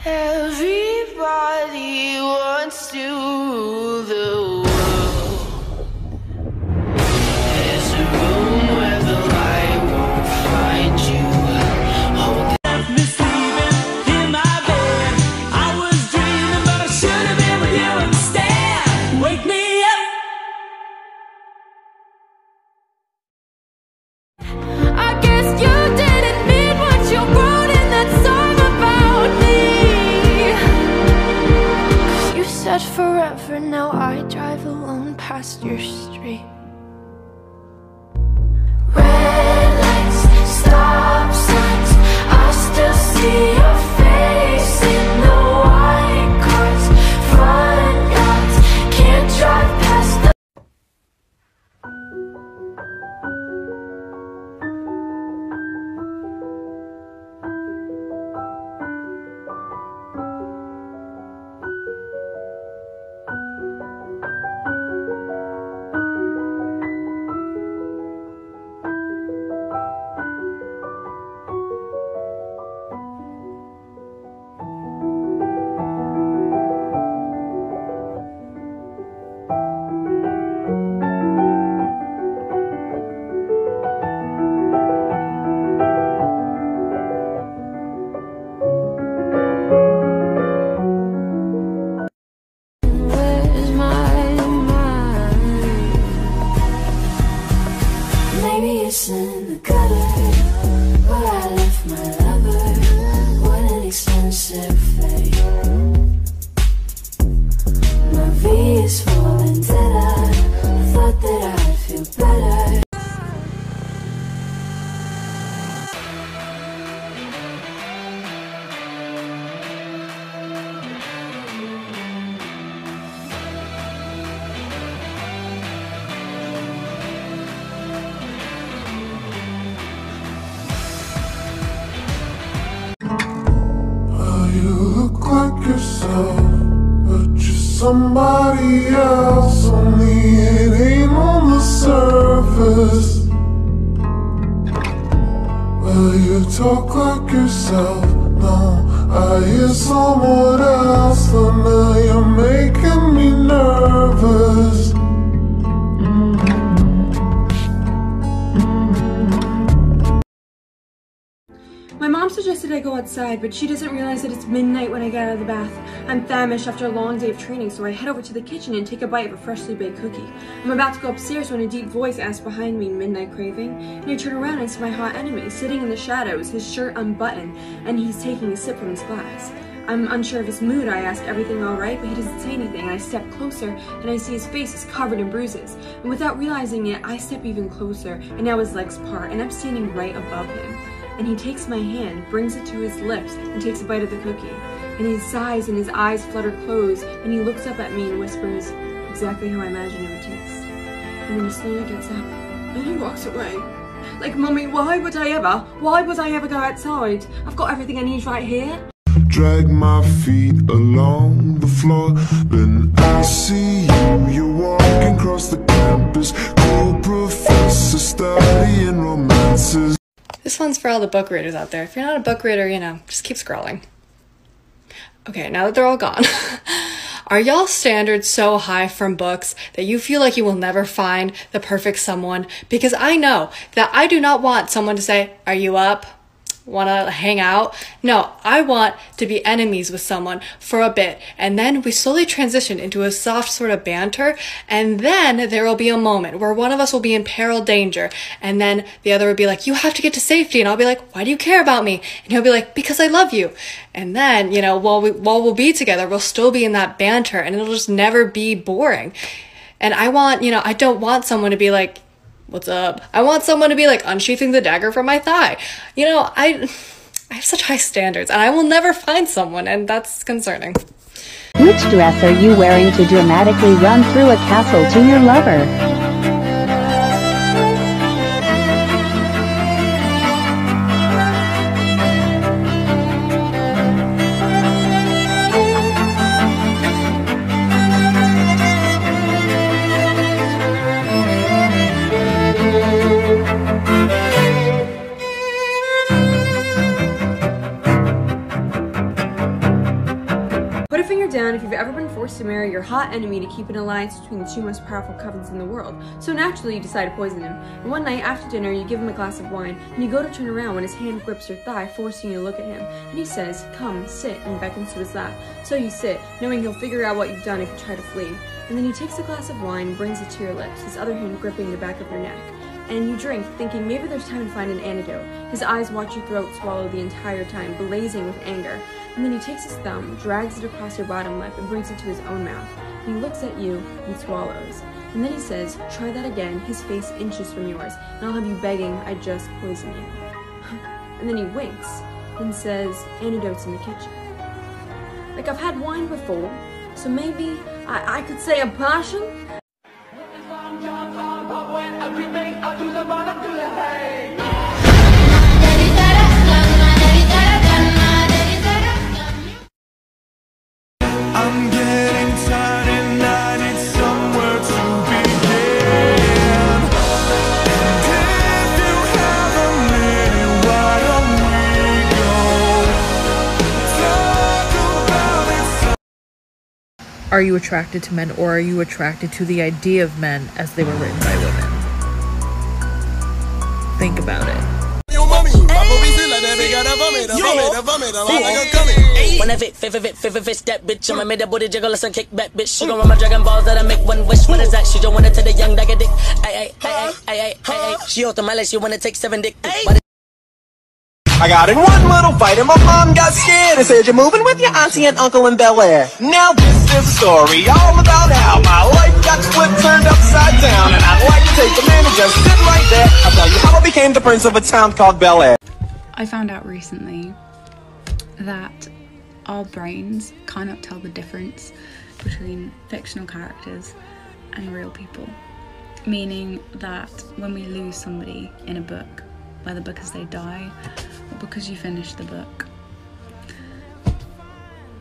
Everybody wants to rule the world. There's a room where the light won't find you. Hold Left me sleeping in my bed. I was dreaming, but I should have been with you instead. Wake me up. I guess you didn't mean what you wrote in that song about me. 'Cause you said forever, now I drive alone past your street. Red lights, stop signs, I still see your face in the white cars, front yards, can't drive past the Where's my mind? Maybe it's in the gutter where I left my lover. What an expensive fate. My V is for vendetta. I thought that I'd feel better. You look like yourself, but you're somebody else. Only it ain't on the surface. Well, you talk like yourself. No, I hear someone else. But now you're making me nervous. My mom suggested I go outside, but she doesn't realize that it's midnight when I get out of the bath. I'm famished after a long day of training, so I head over to the kitchen and take a bite of a freshly baked cookie. I'm about to go upstairs when a deep voice asks behind me, "Midnight craving?" And I turn around and I see my hot enemy sitting in the shadows, his shirt unbuttoned, and he's taking a sip from his glass. I'm unsure of his mood. I ask, "Everything all right?" But he doesn't say anything, and I step closer and I see his face is covered in bruises. And without realizing it, I step even closer, and now his legs part, and I'm standing right above him. And he takes my hand, brings it to his lips, and takes a bite of the cookie. And he sighs and his eyes flutter closed, and he looks up at me and whispers, exactly how I imagined it would taste. And then he slowly gets up, and he walks away. Like, "Mummy, why would I ever go outside? I've got everything I need right here." Drag my feet along the floor. Then I see you're walking across the campus. Cool professor studying romances. This one's for all the book readers out there. If you're not a book reader, you know, just keep scrolling. Okay, now that they're all gone. Are y'all standards so high from books that you feel like you will never find the perfect someone? Because I know that I do not want someone to say, "Are you up? Want to hang out?" No, I want to be enemies with someone for a bit, and then we slowly transition into a soft sort of banter, and then there will be a moment where one of us will be in peril danger, and then the other will be like, "You have to get to safety," and I'll be like, "Why do you care about me?" And he'll be like, "Because I love you." And then, you know, while we'll be together, we'll still be in that banter, and it'll just never be boring. And I want, you know, I don't want someone to be like, "What's up?" I want someone to be like unsheathing the dagger from my thigh. You know, I have such high standards, and I will never find someone, and that's concerning. Which dress are you wearing to dramatically run through a castle to your lover? down if you've ever been forced to marry your hot enemy to keep an alliance between the two most powerful covens in the world. So naturally you decide to poison him. And one night after dinner you give him a glass of wine, and you go to turn around when his hand grips your thigh, forcing you to look at him. And he says, "Come, sit," and beckons to his lap. So you sit, knowing he'll figure out what you've done if you try to flee. And then he takes a glass of wine and brings it to your lips, his other hand gripping the back of your neck. And you drink, thinking maybe there's time to find an antidote. His eyes watch your throat swallow the entire time, blazing with anger. And then he takes his thumb, drags it across your bottom lip, and brings it to his own mouth. He looks at you and swallows. And then he says, "Try that again," his face inches from yours, "and I'll have you begging I just poison you." And then he winks and says, "Antidote's in the kitchen." Like, I've had wine before, so maybe I could say a passion? I'm getting tired and I need somewhere to begin. And if you have a minute, why don't we go talk about it? Are you attracted to men, or are you attracted to the idea of men as they were written by women? Think about it. When I fit that bitch, I'ma make that booty jiggle and some kick back, bitch. She gon' run my dragon balls that I make one wish. When is that? She don't wanna take the young dagger dick. Ay. She hold the my leg, she wanna take 7 dick. I got in one little fight and my mom got scared and said, "You're moving with your auntie and uncle in Bel Air." Now this is a story all about how my life got flipped, turned upside down, and I'd like to take a minute and just sit right there. I'll tell you how I became the prince of a town called Bel Air. I found out recently that our brains cannot tell the difference between fictional characters and real people. Meaning that when we lose somebody in a book, whether because they die or because you finish the book,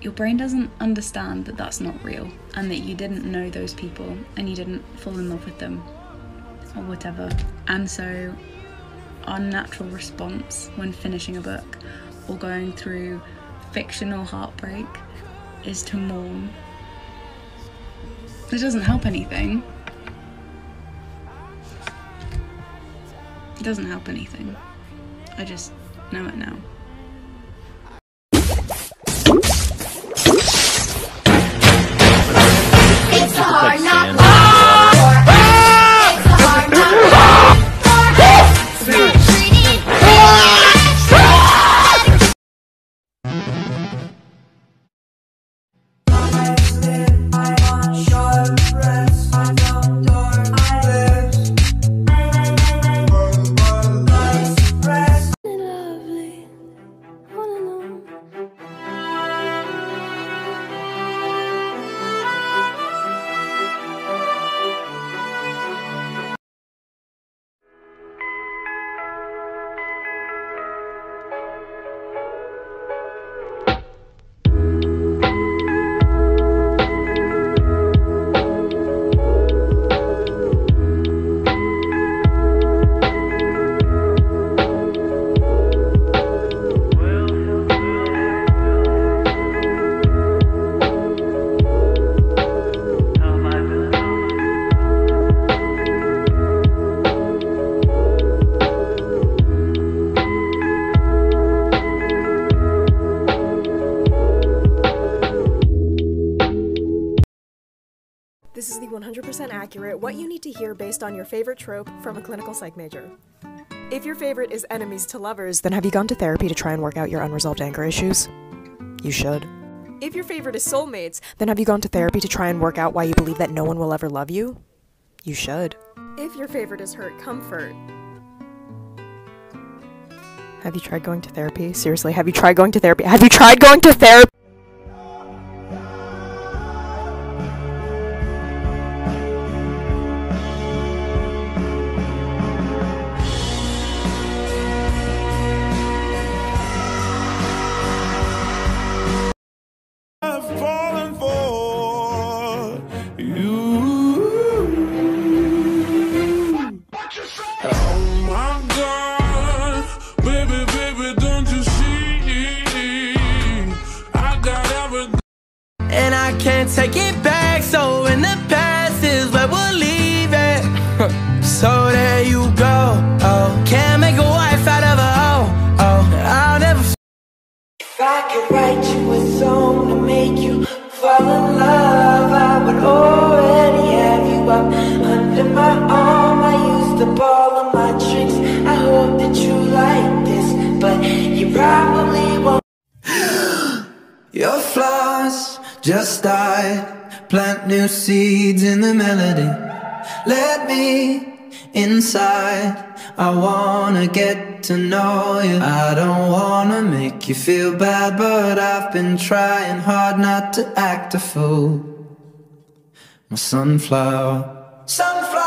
your brain doesn't understand that that's not real and that you didn't know those people and you didn't fall in love with them or whatever. And so our natural response when finishing a book or going through fictional heartbreak is to mourn. It doesn't help anything. It doesn't help anything. I just know it now. It's a hard knock life. It's a hard knock life. This is the 100% accurate what you need to hear based on your favorite trope from a clinical psych major. If your favorite is enemies to lovers, then have you gone to therapy to try and work out your unresolved anger issues? You should. If your favorite is soulmates, then have you gone to therapy to try and work out why you believe that no one will ever love you? You should. If your favorite is hurt comfort, have you tried going to therapy? Seriously, have you tried going to therapy? Have you tried going to therapy? I can't take it back. So in the past is where we'll leave it. So there you go. Oh, can't make a wife out of a hoe. Oh, I'll never. If I could write you a song to make you fall in love, I would already have you up under my arm. I used up all of my tricks. I hope that you like this, but you probably won't. Your flaws just died. Plant new seeds in the melody. Let me inside. I wanna get to know you. I don't wanna make you feel bad, but I've been trying hard not to act a fool. My sunflower. Sunflower.